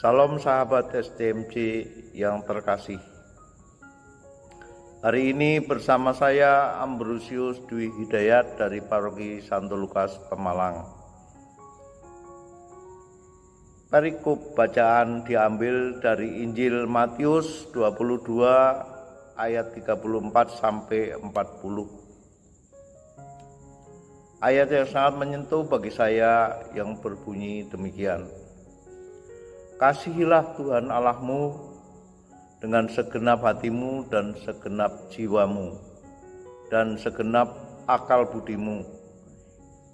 Salam sahabat STMJ yang terkasih. Hari ini bersama saya Ambrosius Dwi Hidayat dari Paroki Santo Lukas Pemalang. Perikop bacaan diambil dari Injil Matius 22 ayat 34 sampai 40. Ayat yang sangat menyentuh bagi saya yang berbunyi demikian. Kasihilah Tuhan Allahmu dengan segenap hatimu dan segenap jiwamu dan segenap akal budimu.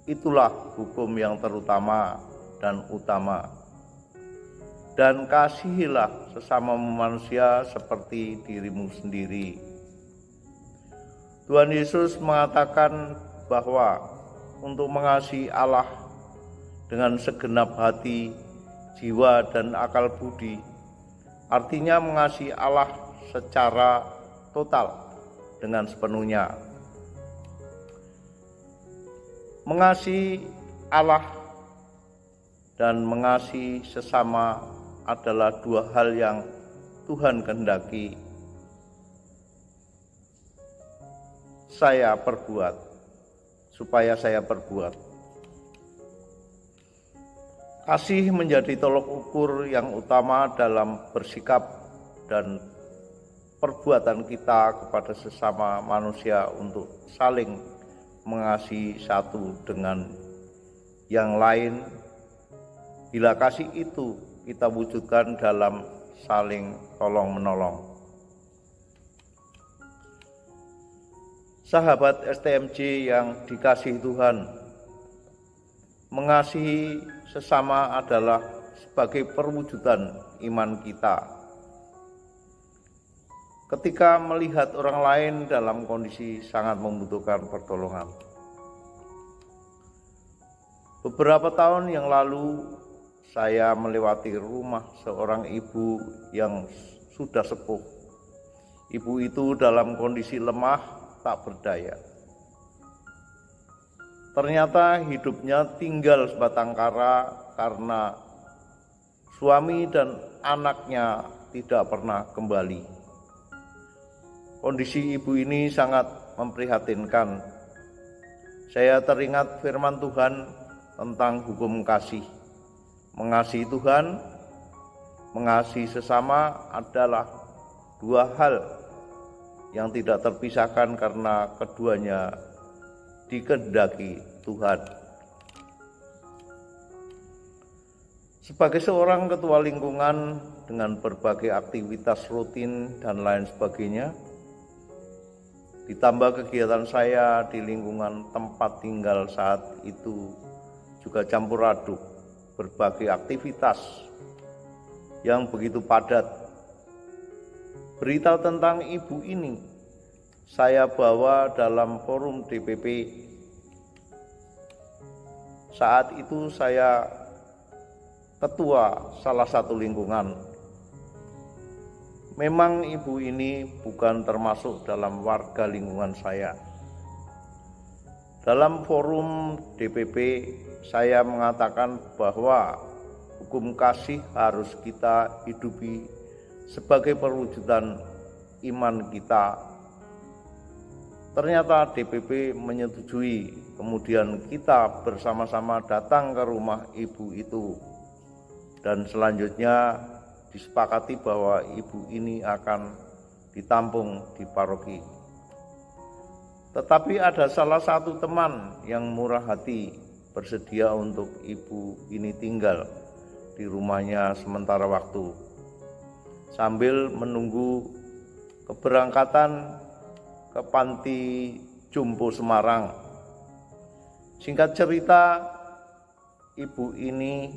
Itulah hukum yang terutama dan utama. Dan kasihilah sesama manusia seperti dirimu sendiri. Tuhan Yesus mengatakan bahwa untuk mengasihi Allah dengan segenap hati, jiwa, dan akal budi, artinya mengasihi Allah secara total dengan sepenuhnya. Mengasihi Allah dan mengasihi sesama adalah dua hal yang Tuhan kehendaki supaya saya perbuat. Kasih menjadi tolok ukur yang utama dalam bersikap dan perbuatan kita kepada sesama manusia untuk saling mengasihi satu dengan yang lain. Bila kasih itu kita wujudkan dalam saling tolong-menolong. Sahabat STMJ yang dikasihi Tuhan, mengasihi sesama adalah sebagai perwujudan iman kita. Ketika melihat orang lain dalam kondisi sangat membutuhkan pertolongan. Beberapa tahun yang lalu, saya melewati rumah seorang ibu yang sudah sepuh. Ibu itu dalam kondisi lemah, tak berdaya. Ternyata hidupnya tinggal sebatang kara karena suami dan anaknya tidak pernah kembali. Kondisi ibu ini sangat memprihatinkan. Saya teringat firman Tuhan tentang hukum kasih. Mengasihi Tuhan, mengasihi sesama adalah dua hal yang tidak terpisahkan karena keduanya dikehendaki Tuhan. Sebagai seorang ketua lingkungan dengan berbagai aktivitas rutin dan lain sebagainya, ditambah kegiatan saya di lingkungan tempat tinggal saat itu juga campur aduk berbagai aktivitas yang begitu padat. Berita tentang ibu ini saya bawa dalam forum DPP. Saat itu saya ketua salah satu lingkungan. Memang ibu ini bukan termasuk dalam warga lingkungan saya. Dalam forum DPP, saya mengatakan bahwa hukum kasih harus kita hidupi sebagai perwujudan iman kita. Ternyata DPP menyetujui, kemudian kita bersama-sama datang ke rumah ibu itu. Dan selanjutnya disepakati bahwa ibu ini akan ditampung di paroki. Tetapi ada salah satu teman yang murah hati bersedia untuk ibu ini tinggal di rumahnya sementara waktu sambil menunggu keberangkatan ke Panti Jompo Semarang. Singkat cerita, ibu ini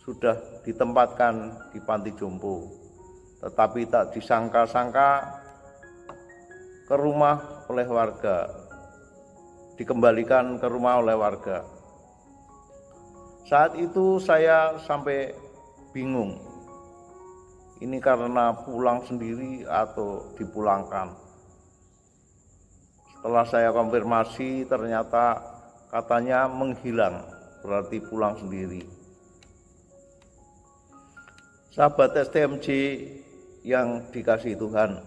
sudah ditempatkan di Panti Jompo, tetapi tak disangka-sangka ke rumah oleh warga, dikembalikan ke rumah oleh warga. Saat itu saya sampai bingung, ini karena pulang sendiri atau dipulangkan. Setelah saya konfirmasi, ternyata katanya menghilang, berarti pulang sendiri. Sahabat STMJ yang dikasihi Tuhan,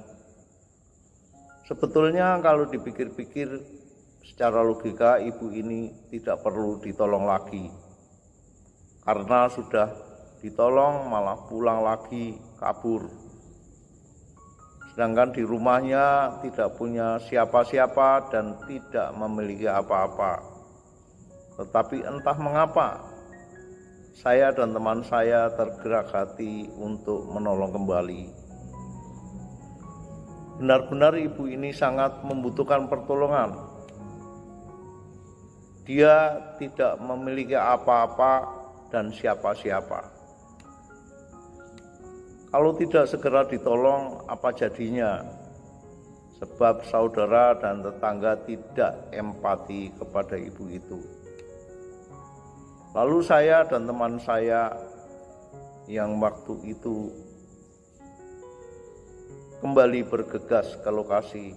sebetulnya kalau dipikir-pikir secara logika, ibu ini tidak perlu ditolong lagi, karena sudah ditolong malah pulang lagi kabur. Sedangkan di rumahnya tidak punya siapa-siapa dan tidak memiliki apa-apa. Tetapi entah mengapa saya dan teman saya tergerak hati untuk menolong kembali. Benar-benar ibu ini sangat membutuhkan pertolongan. Dia tidak memiliki apa-apa dan siapa-siapa. Kalau tidak segera ditolong, apa jadinya? Sebab saudara dan tetangga tidak empati kepada ibu itu. Lalu saya dan teman saya yang waktu itu kembali bergegas ke lokasi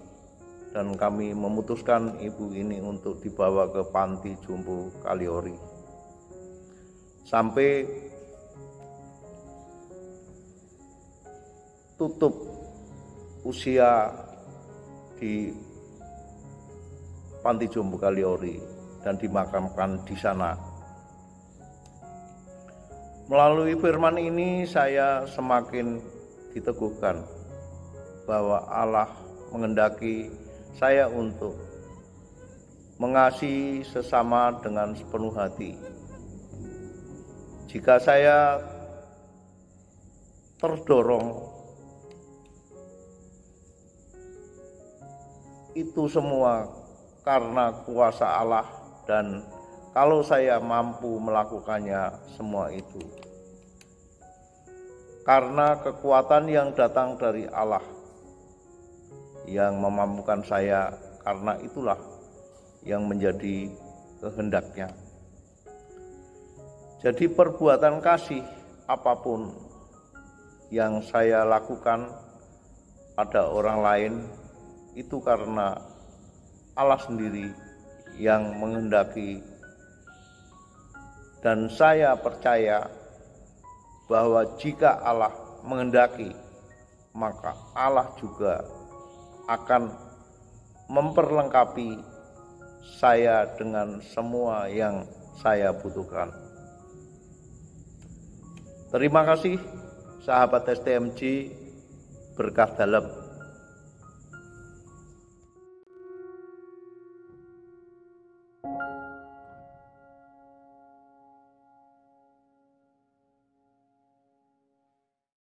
dan kami memutuskan ibu ini untuk dibawa ke Panti Jompo Kaliori. Sampai tutup usia di Panti Jompo Kaliori dan dimakamkan di sana. Melalui firman ini saya semakin diteguhkan bahwa Allah menghendaki saya untuk mengasihi sesama dengan sepenuh hati. Jika saya terdorong, itu semua karena kuasa Allah, dan kalau saya mampu melakukannya semua itu karena kekuatan yang datang dari Allah yang memampukan saya, karena itulah yang menjadi kehendaknya. Jadi perbuatan kasih apapun yang saya lakukan pada orang lain itu karena Allah sendiri yang menghendaki, dan saya percaya bahwa jika Allah menghendaki, maka Allah juga akan memperlengkapi saya dengan semua yang saya butuhkan. Terima kasih sahabat STMJ, berkah dalam.